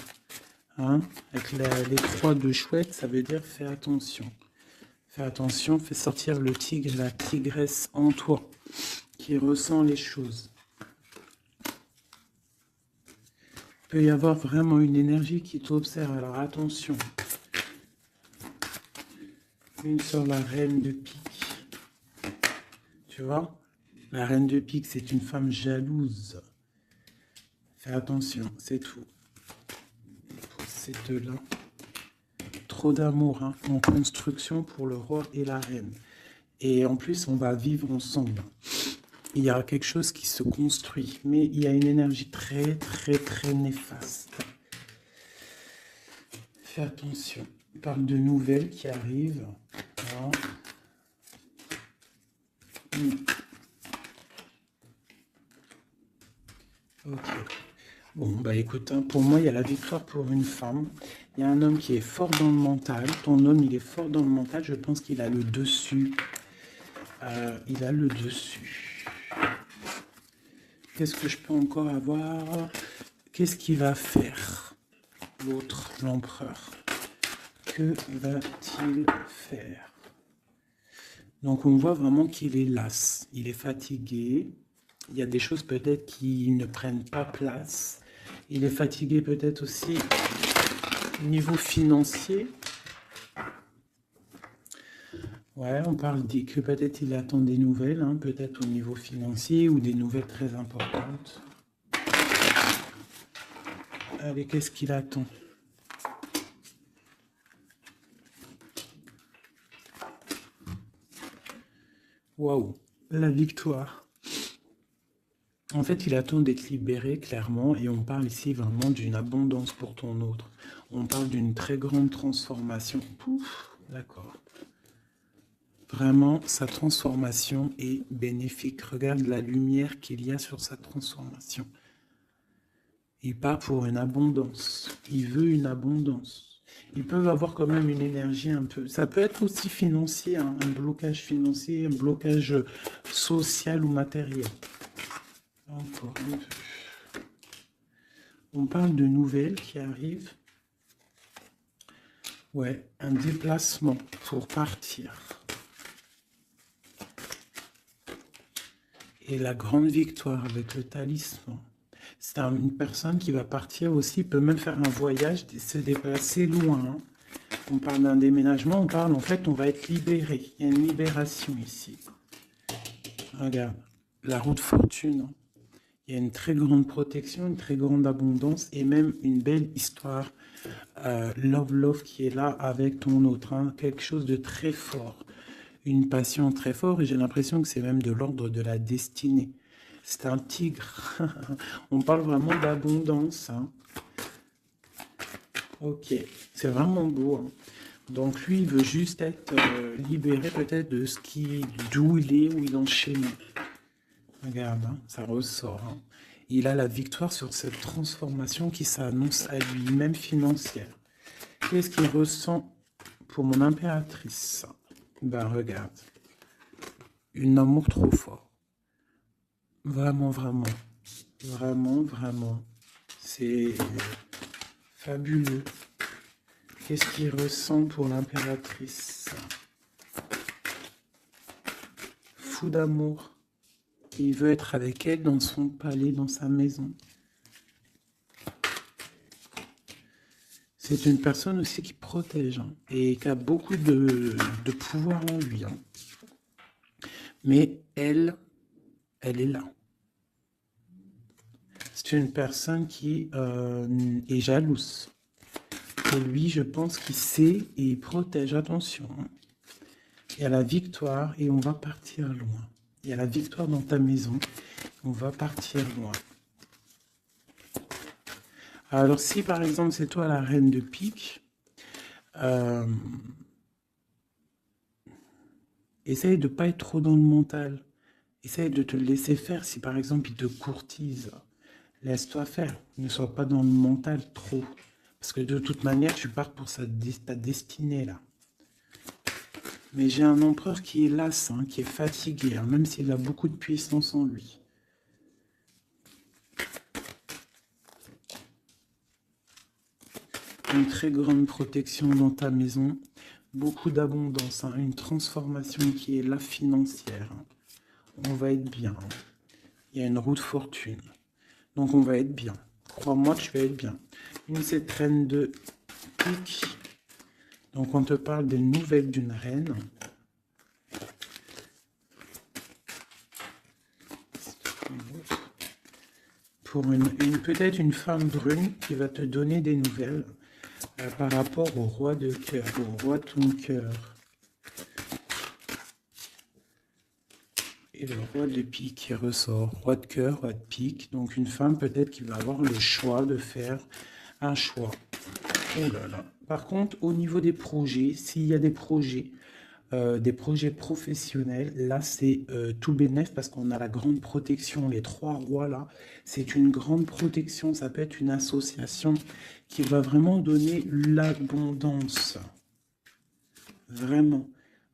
Hein? Avec les croix de chouette, ça veut dire fais attention. Fais attention, fais sortir le tigre, la tigresse en toi, qui ressent les choses. Il peut y avoir vraiment une énergie qui t'observe, alors attention. Une sur la reine de pique. Tu vois? La reine de pique, c'est une femme jalouse. Fais attention, c'est tout. Pour ces deux-là. Trop d'amour hein, en construction pour le roi et la reine. Et en plus, on va vivre ensemble. Il y a quelque chose qui se construit, mais il y a une énergie très néfaste. Fais attention. On parle de nouvelles qui arrivent. Hein. Bon, bah écoute, hein, pour moi, il y a la victoire pour une femme. Il y a un homme qui est fort dans le mental. Ton homme, il est fort dans le mental. Je pense qu'il a le dessus. Il a le dessus. Qu'est-ce que je peux encore avoir? Qu'est-ce qu'il va faire? L'autre, l'empereur. Que va-t-il faire? Donc on voit vraiment qu'il est las. Il est fatigué. Il y a des choses peut-être qui ne prennent pas place. Il est fatigué peut-être aussi au niveau financier. Ouais, on parle que peut-être il attend des nouvelles, hein, peut-être au niveau financier ou des nouvelles très importantes. Allez, qu'est-ce qu'il attend? Waouh, la victoire. En fait, il attend d'être libéré, clairement, et on parle ici vraiment d'une abondance pour ton autre. On parle d'une très grande transformation. Pouf, d'accord. Vraiment, sa transformation est bénéfique. Regarde la lumière qu'il y a sur sa transformation. Il part pour une abondance. Il veut une abondance. Ils peuvent avoir quand même une énergie un peu... Ça peut être aussi financier, hein, un blocage financier, un blocage social ou matériel. Encore un peu. On parle de nouvelles qui arrivent. Ouais, un déplacement pour partir. Et la grande victoire avec le talisman. C'est une personne qui va partir aussi, peut même faire un voyage, se déplacer loin. Hein. On parle d'un déménagement, on parle en fait, on va être libéré. Il y a une libération ici. Regarde, la roue de fortune. Il y a une très grande protection, une très grande abondance et même une belle histoire. Love qui est là avec ton autre. Hein. Quelque chose de très fort. Une passion très forte et j'ai l'impression que c'est même de l'ordre de la destinée. C'est un tigre. On parle vraiment d'abondance. Hein. Ok, c'est vraiment beau. Hein. Donc lui, il veut juste être libéré peut-être de ce d'où il est, où il est enchaîné. Regarde, hein, ça ressort. Hein. Il a la victoire sur cette transformation qui s'annonce à lui, même financière. Qu'est-ce qu'il ressent pour mon impératrice? Ben regarde, un amour trop fort. Vraiment, vraiment, vraiment, vraiment. C'est fabuleux. Qu'est-ce qu'il ressent pour l'impératrice? Fou d'amour. Il veut être avec elle dans son palais, dans sa maison. C'est une personne aussi qui protège hein, et qui a beaucoup de pouvoir en lui. Hein. Mais elle est là. C'est une personne qui est jalouse. Et lui, je pense qu'il sait et il protège. Attention. Hein. Il y a la victoire et on va partir loin. Il y a la victoire dans ta maison. On va partir loin. Alors, si par exemple, c'est toi la reine de pique, essaye de ne pas être trop dans le mental. Essaye de te laisser faire. Si par exemple, il te courtise, laisse-toi faire. Ne sois pas dans le mental trop. Parce que de toute manière, tu pars pour ta destinée, là. Mais j'ai un empereur qui est las, hein, qui est fatigué, hein, même s'il a beaucoup de puissance en lui. Une très grande protection dans ta maison. Beaucoup d'abondance, hein, une transformation qui est là financière. Hein. On va être bien. Hein. Il y a une roue de fortune. Donc on va être bien. Crois-moi, tu vas être bien. Une cette reine de pique. Donc on te parle des nouvelles d'une reine. Pour peut-être une femme brune qui va te donner des nouvelles par rapport au roi de cœur, au roi de ton cœur. Et le roi de pique qui ressort, roi de cœur, roi de pique. Donc une femme peut-être qui va avoir le choix de faire un choix. Oh là là. Par contre, au niveau des projets, s'il y a des projets des projets professionnels. Là, c'est tout bénef parce qu'on a la grande protection. Les trois rois, là, c'est une grande protection. Ça peut être une association qui va vraiment donner l'abondance. Vraiment.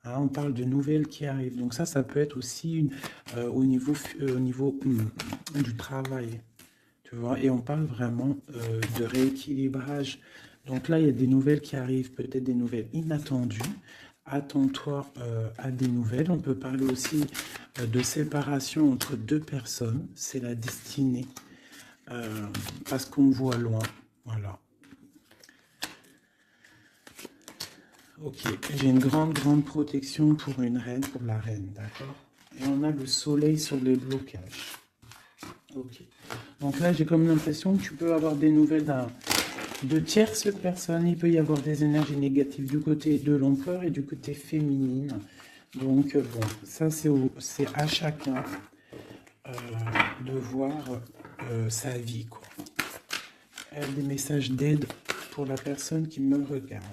Hein, on parle de nouvelles qui arrivent. Donc ça peut être aussi au niveau du travail. Tu vois, et on parle vraiment de rééquilibrage. Donc là, il y a des nouvelles qui arrivent, peut-être des nouvelles inattendues. Attends-toi à des nouvelles. On peut parler aussi de séparation entre deux personnes. C'est la destinée. Parce qu'on voit loin. Voilà. Ok, j'ai une grande protection pour une reine, pour la reine, d'accord? Et on a le soleil sur les blocages. Ok. Donc là, j'ai comme l'impression que tu peux avoir des nouvelles de tierces personnes. Il peut y avoir des énergies négatives du côté de l'empereur et du côté féminine. Donc, bon, ça, c'est à chacun de voir sa vie, quoi. Des messages d'aide pour la personne qui me regarde.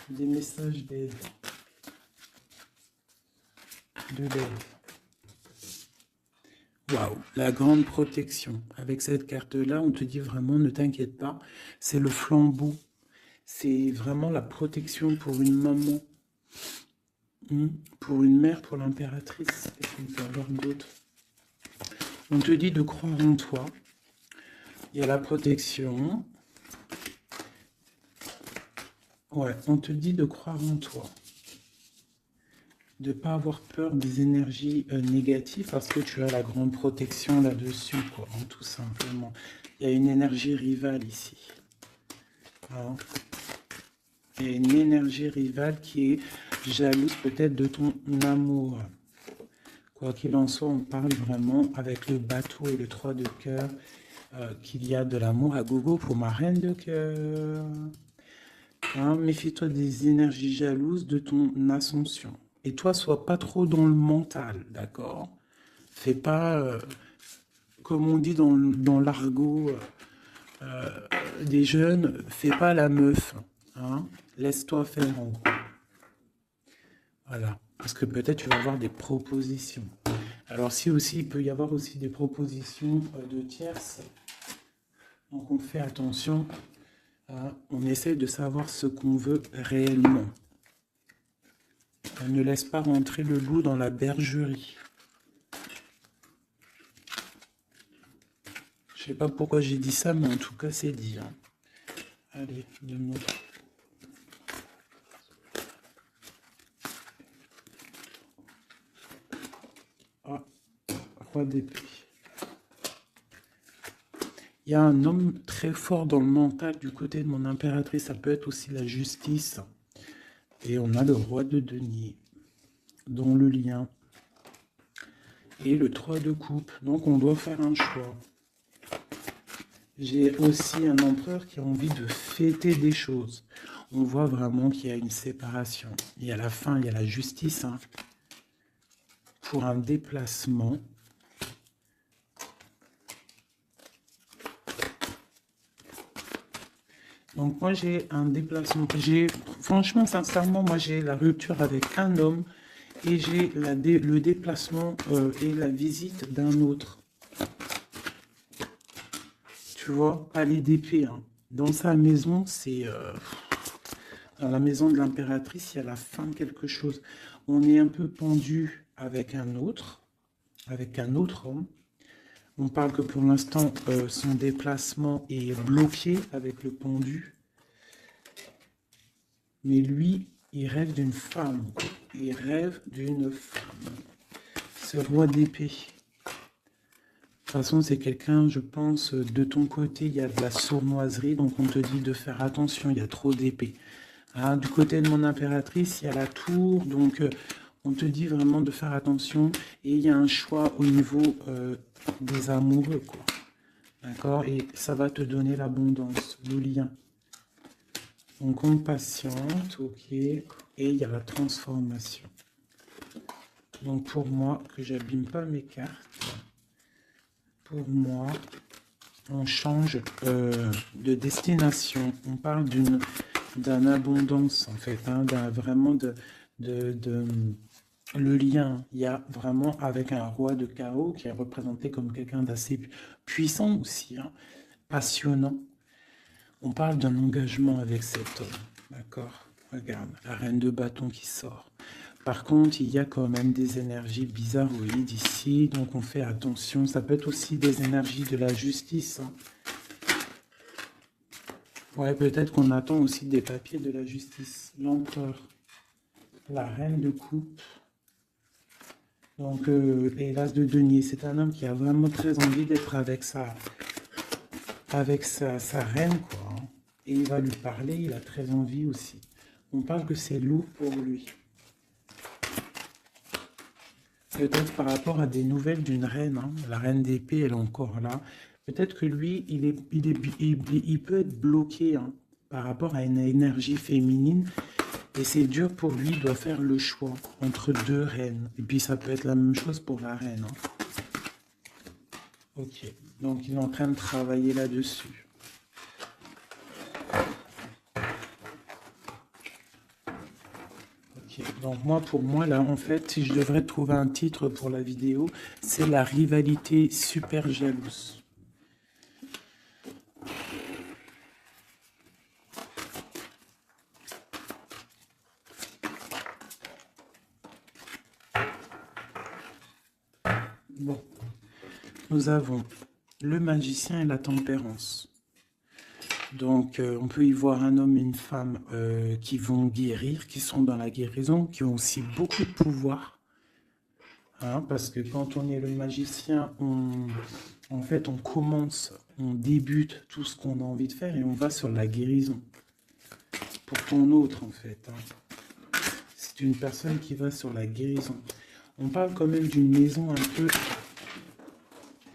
Des messages d'aide. De l'aide. Waouh, la grande protection. Avec cette carte-là, on te dit vraiment, ne t'inquiète pas, c'est le flambeau. C'est vraiment la protection pour une maman, pour une mère, pour l'impératrice. Qu'est-ce qu'on peut avoir d'autre? On te dit de croire en toi. Il y a la protection. Ouais, on te dit de croire en toi. De ne pas avoir peur des énergies négatives parce que tu as la grande protection là-dessus, quoi, hein, tout simplement. Il y a une énergie rivale ici. Hein. Il y a une énergie rivale qui est jalouse peut-être de ton amour. Quoi qu'il en soit, on parle vraiment avec le bateau et le 3 de cœur qu'il y a de l'amour à gogo pour ma reine de cœur. Hein, méfie-toi des énergies jalouses de ton ascension. Et toi, sois pas trop dans le mental, d'accord? Fais pas, comme on dit dans l'argot des jeunes, fais pas la meuf. Hein? Laisse-toi faire, en gros. Voilà. Parce que peut-être tu vas avoir des propositions. Alors si aussi, il peut y avoir aussi des propositions de tierces. Donc on fait attention. On essaie de savoir ce qu'on veut réellement. Ne laisse pas rentrer le loup dans la bergerie. Je sais pas pourquoi j'ai dit ça, mais en tout cas, c'est dit. Hein. Allez, donne-moi. Ah, roi d'épée. Il y a un homme très fort dans le mental du côté de mon impératrice. Ça peut être aussi la justice. Et on a le roi de denier dans le lien. Et le 3 de coupe. Donc on doit faire un choix. J'ai aussi un empereur qui a envie de fêter des choses. On voit vraiment qu'il y a une séparation. Il y a la fin, il y a la justice. Hein, pour un déplacement. Donc moi j'ai un déplacement. Franchement, sincèrement, moi j'ai la rupture avec un homme. Et j'ai le déplacement et la visite d'un autre. Tu vois, palais d'épée. Hein. Dans sa maison, c'est... dans la maison de l'impératrice, il y a la fin de quelque chose. On est un peu pendu avec un autre homme. On parle que pour l'instant, son déplacement est bloqué avec le pendu. Mais lui, il rêve d'une femme. Il rêve d'une femme. Ce roi d'épée. De toute façon, c'est quelqu'un, je pense, de ton côté, il y a de la sournoiserie, donc on te dit de faire attention, il y a trop d'épées. Hein, du côté de mon impératrice, il y a la tour, donc on te dit vraiment de faire attention. Et il y a un choix au niveau des amoureux, quoi. D'accord? Et ça va te donner l'abondance, le lien. Donc on patiente, ok. Et il y a la transformation. Donc pour moi, que j'abîme pas mes cartes, pour moi, on change de destination. On parle d'une abondance, en fait, hein, vraiment le lien, il y a vraiment avec un roi de chaos qui est représenté comme quelqu'un d'assez puissant aussi, hein, passionnant. On parle d'un engagement avec cet homme, d'accord? Regarde, la reine de bâton qui sort. Par contre, il y a quand même des énergies bizarroïdes ici, donc on fait attention. Ça peut être aussi des énergies de la justice, hein. Ouais, peut-être qu'on attend aussi des papiers de la justice. L'empereur, la reine de coupe. Donc, et l'as de denier, c'est un homme qui a vraiment très envie d'être avec sa reine, quoi, hein. Et il va lui parler, il a très envie aussi. On parle que c'est lourd pour lui. Peut-être par rapport à des nouvelles d'une reine, hein. La reine d'épée, elle est encore là. Peut-être que lui, il peut être bloqué, hein, par rapport à une énergie féminine. Et c'est dur pour lui, il doit faire le choix entre deux reines. Et puis ça peut être la même chose pour la reine, hein. Ok, donc il est en train de travailler là-dessus. Ok, donc moi, pour moi, là, en fait, si je devrais trouver un titre pour la vidéo, c'est la rivalité super jalouse. Bon, nous avons le magicien et la tempérance. Donc, on peut y voir un homme et une femme qui vont guérir, qui sont dans la guérison, qui ont aussi beaucoup de pouvoir. Hein, parce que quand on est le magicien, en fait, on commence, on débute tout ce qu'on a envie de faire et on va sur la guérison. Pour ton autre, en fait, hein. C'est une personne qui va sur la guérison. On parle quand même d'une maison un peu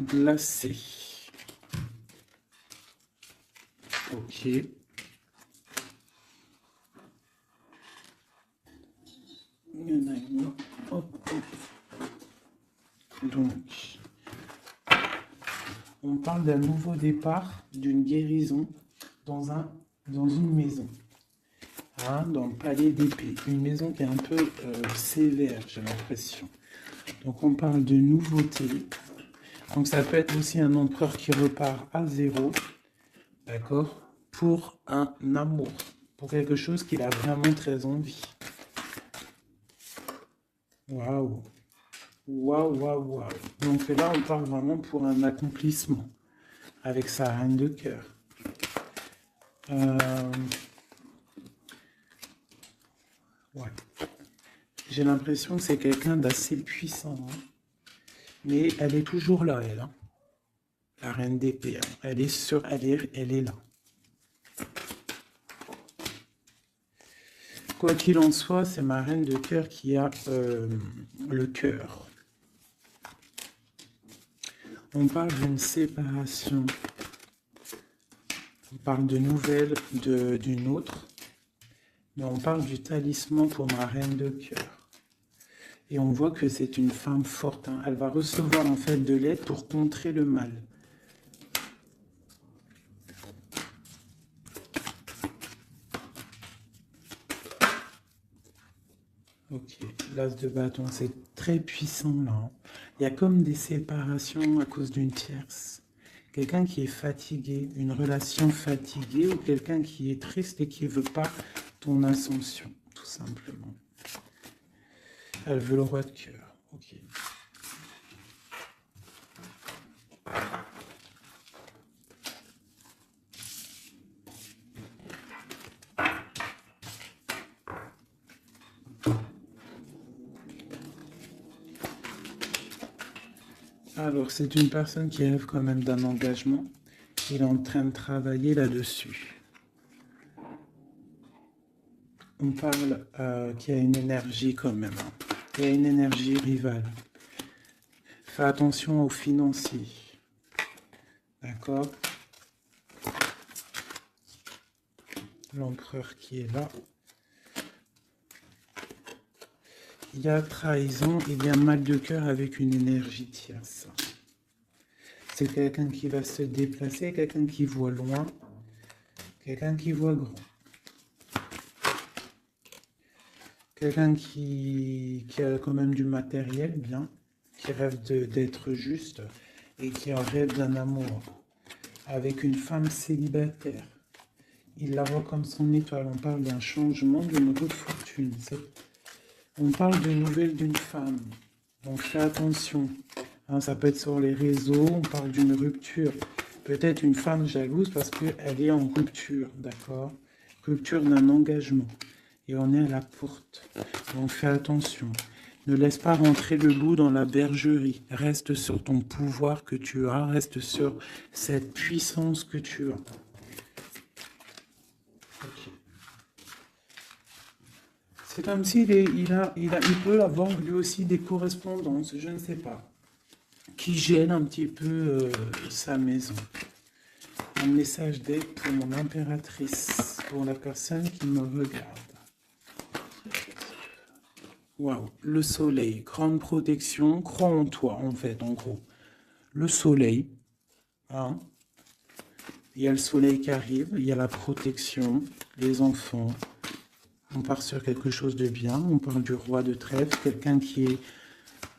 glacée. Ok. Donc, on parle d'un nouveau départ, d'une guérison dans une maison. Hein, dans le palais d'épée. Une maison qui est un peu sévère, j'ai l'impression. Donc, on parle de nouveauté. Donc, ça peut être aussi un empereur qui repart à zéro. D'accord? Pour un amour. Pour quelque chose qu'il a vraiment très envie. Waouh! Waouh, waouh, waouh. Donc là, on parle vraiment pour un accomplissement avec sa reine de cœur. Ouais. J'ai l'impression que c'est quelqu'un d'assez puissant, hein. Mais elle est toujours là, elle, hein. La reine d'épée, hein. Elle est là. Quoi qu'il en soit, c'est ma reine de cœur qui a le cœur. On parle d'une séparation. On parle de nouvelles d'une autre. Mais on parle du talisman pour ma reine de cœur. Et on voit que c'est une femme forte, hein. Elle va recevoir en fait de l'aide pour contrer le mal. Ok, l'as de bâton, c'est très puissant là, hein. Il y a comme des séparations à cause d'une tierce. Quelqu'un qui est fatigué, une relation fatiguée, ou quelqu'un qui est triste et qui ne veut pas ton ascension, tout simplement. Elle veut le roi de cœur. Ok. Alors, c'est une personne qui rêve quand même d'un engagement. Il est en train de travailler là-dessus. On parle qu'il y a une énergie quand même, hein. Il y a une énergie rivale. Fais attention aux financiers. D'accord? L'empereur qui est là. Il y a trahison, il y a mal de cœur avec une énergie tierce. C'est quelqu'un qui va se déplacer, quelqu'un qui voit loin, quelqu'un qui voit grand. Quelqu'un qui a quand même du matériel, bien, qui rêve d'être juste et qui rêve d'un amour avec une femme célibataire. Il la voit comme son étoile. On parle d'un changement, d'une roue de fortune. On parle de nouvelles d'une femme. Donc fais attention. Hein, ça peut être sur les réseaux. On parle d'une rupture. Peut-être une femme jalouse parce qu'elle est en rupture. D'accord? Rupture d'un engagement. Et on est à la porte. Donc fais attention. Ne laisse pas rentrer le loup dans la bergerie. Reste sur ton pouvoir que tu as. Reste sur cette puissance que tu as. Okay. C'est comme s'il il peut avoir lui aussi des correspondances, je ne sais pas, qui gênent un petit peu sa maison. Un message d'aide pour mon impératrice, pour la personne qui me regarde. Waouh, le soleil, grande protection, crois en toi en fait, en gros. Le soleil, hein. Il y a le soleil qui arrive, il y a la protection, les enfants. On part sur quelque chose de bien, on parle du roi de trèfle, quelqu'un qui est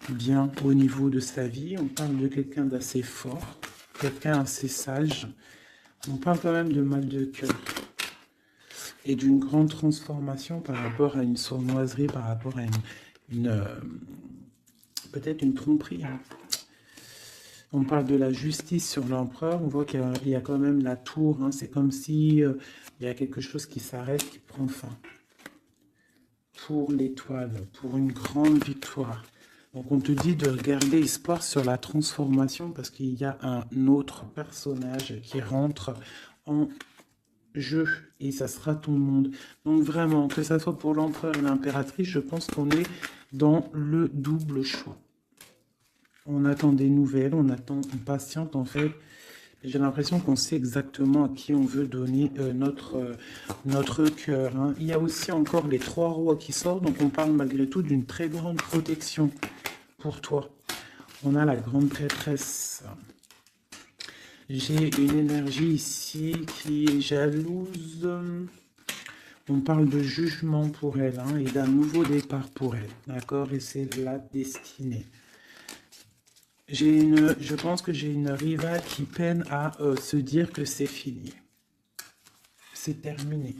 bien au niveau de sa vie, on parle de quelqu'un d'assez fort, quelqu'un assez sage. On parle quand même de mal de cœur et d'une grande transformation par rapport à une sournoiserie, par rapport à peut-être une tromperie. Hein. On parle de la justice sur l'empereur, on voit qu'il y a quand même la tour, hein. C'est comme si il y a quelque chose qui s'arrête, qui prend fin. Pour l'étoile, pour une grande victoire. Donc on te dit de garder espoir sur la transformation parce qu'il y a un autre personnage qui rentre en jeu et ça sera ton monde. Donc vraiment, que ça soit pour l'empereur et l'impératrice, je pense qu'on est dans le double choix. On attend des nouvelles, on patiente en fait. J'ai l'impression qu'on sait exactement à qui on veut donner notre cœur. Hein. Il y a aussi encore les 3 rois qui sortent, donc on parle malgré tout d'une très grande protection pour toi. On a la grande prêtresse. J'ai une énergie ici qui est jalouse. On parle de jugement pour elle hein, et d'un nouveau départ pour elle. D'accord? Et c'est la destinée. Je pense que j'ai une rivale qui peine à se dire que c'est fini. C'est terminé.